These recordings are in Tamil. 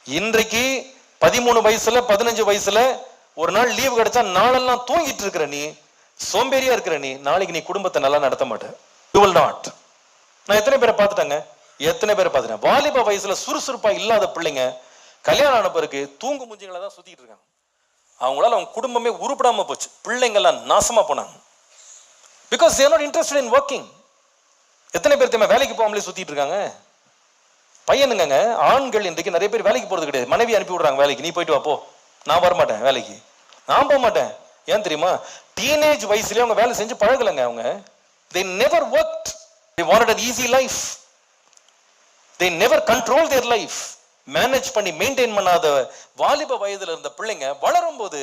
இன்றைக்கு 13 வயசுல 15 வயசுல ஒரு நாள் லீவு கிடைச்சா நாளெல்லாம் தூங்கிட்டு இருக்கிற நீ, சோம்பேறியா இருக்கிற நீ, நாளைக்கு நீ குடும்பத்தை நல்லா நடத்த மாட்ட. You will not. நான் எத்தனை பேரை பார்த்துட்டாங்க, எத்தனை பேரை பார்த்துட்டேன். வாலிப வயசுல சுறுசுறுப்பா இல்லாத பிள்ளைங்க கல்யாணம் ஆன பிறகு தூங்கு முஞ்சிங்களை தான் சுத்திட்டு இருக்காங்க. அவங்களால அவங்க குடும்பமே உருப்படாம போச்சு, பிள்ளைங்கெல்லாம் நாசமா போனாங்க. Because they are not interested in working. எத்தனை பேர் தெரியுமா வேலைக்கு போகாமலே சுத்திட்டு இருக்காங்க? பையனுங்க, ஆண்கள் இன்றைக்கு நிறைய பேர் வேலைக்கு போறது கிடையாது. மனைவி அனுப்பி விடுறாங்க வேலைக்கு, நீ போயிட்டு வா போ, நான் வரமாட்டேன் வேலைக்கு, நான் போக மாட்டேன். ஏன் தெரியுமா? டீனேஜ் வயசுலயே அவங்க வேலை செஞ்சு பழகலைங்க. அவங்க they never worked, they wanted an easy life, they never controlled their life. Manage பண்ணி மெயின்டைன் பண்ணாத வாலிப வயதுல இருந்த பிள்ளைங்க வளரும் போது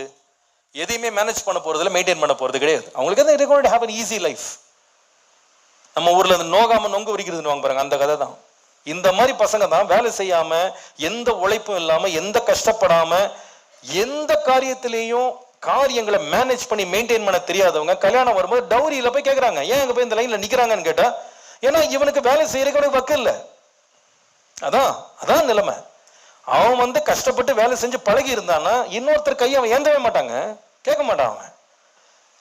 எதையுமே மேனேஜ் பண்ண போறது இல்லை, மெயின்டைன் பண்ண போறது கிடையாது. அவங்களுக்கு they going to have an easy life. நம்ம ஊர்ல இருந்து நோகாம நொங்கு வடிக்கிறதுன்னு வாங்க பாருங்க, அந்த கதை தான். இந்த மாதிரி பசங்க தான் வேலை செய்யாம, எந்த உழைப்பும் இல்லாம, எந்த கஷ்டப்படாம, எந்த காரியத்திலையும் காரியங்களை மேனேஜ் பண்ணி மெயின்டைன் பண்ண தெரியாதவங்க கல்யாணம் வரும்போது டவுரியில போய் கேட்கறாங்க, ஏன் அங்க போய் இந்த லைன்ல நிக்கிறாங்கன்னு கேட்டா, ஏன்னா இவனுக்கு வேலை செய்யறதுக்கு வக்கு இல்லை. அதான் நிலைமை. அவன் கஷ்டப்பட்டு வேலை செஞ்சு பழகி இருந்தானா இன்னொருத்தர் கையை அவன் ஏந்தவே மாட்டாங்க, கேட்க மாட்டான் அவன்.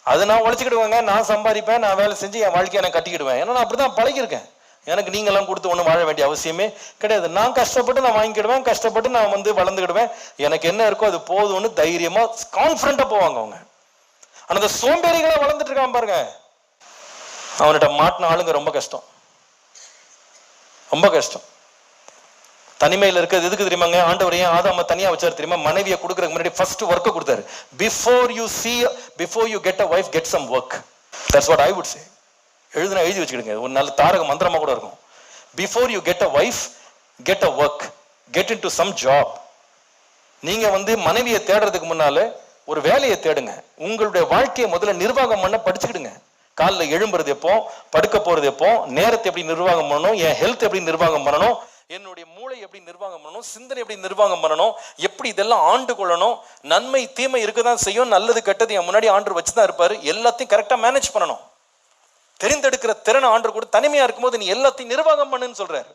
அது நான் உழைச்சிக்கிடுவேங்க, நான் சம்பாதிப்பேன், நான் வேலை செஞ்சு என் வாழ்க்கையை நான் கட்டிக்கிடுவேன், ஏன்னா நான் அப்படிதான் பழகிருக்கேன். எனக்கு நீங்கெல்லாம் கொடுத்து ஒன்றும் வாழ வேண்டிய அவசியமே கிடையாது. நான் கஷ்டப்பட்டு நான் வாங்கிக்கிடுவேன், கஷ்டப்பட்டு நான் வளர்ந்துக்கிடுவேன், எனக்கு என்ன இருக்கோ அது போதும்னு தைரியமா கான்ஃபிடண்டா போவாங்க அவங்க. ஆனா அந்த சோம்பேறிகளா வளர்ந்துட்டு இருக்கான் பாருங்க, அவன்கிட்ட மாட்டின ஆளுங்க ரொம்ப கஷ்டம், ரொம்ப கஷ்டம். தனிமையில் இருக்கிறது எதுக்கு தெரியுமாங்க? ஆண்டவர் ஏன் ஆதாம தனியா வச்சாரு தெரியுமா? மனைவியை கொடுக்கறதுக்கு முன்னாடி ஃபர்ஸ்ட் ஒர்க்கை கொடுத்தாரு. Before you get a wife, get some work. That's what I would say. எழுதி வச்சுக்கிடுங்க, ஒரு நல்ல தாரக மந்திரமா கூட இருக்கும். Before you get a wife, get a work, get into some job. நீங்க மனைவியை தேடுறதுக்கு முன்னால ஒரு வேலையை தேடுங்க. உங்களுடைய வாழ்க்கையை முதல்ல நிர்வாகம் பண்ண படிச்சுக்கிடுங்க. காலைல எழும்புறது எப்போ, படுக்க போறது எப்போ, நேரத்தை எப்படி நிர்வாகம் பண்ணணும், என் ஹெல்த் எப்படி நிர்வாகம் பண்ணணும், என்னுடைய மூளை எப்படி நிர்வாகம் பண்ணணும், சிந்தனை எப்படி நிர்வாகம் பண்ணணும், எப்படி இதெல்லாம் ஆண்டு கொள்ளணும். நன்மை தீமை இருக்குதான் செய்யும், நல்லது கெட்டது என் முன்னாடி ஆண்டு வச்சுதான் இருப்பாரு. எல்லாத்தையும் கரெக்டா மேனேஜ் பண்ணணும். தெரிந்தெடுக்கிற திறனை ஆண்டு கூட தனிமையா இருக்கும்போது நீ எல்லாத்தையும் நிர்வாகம் பண்ணுன்னு சொல்றாரு.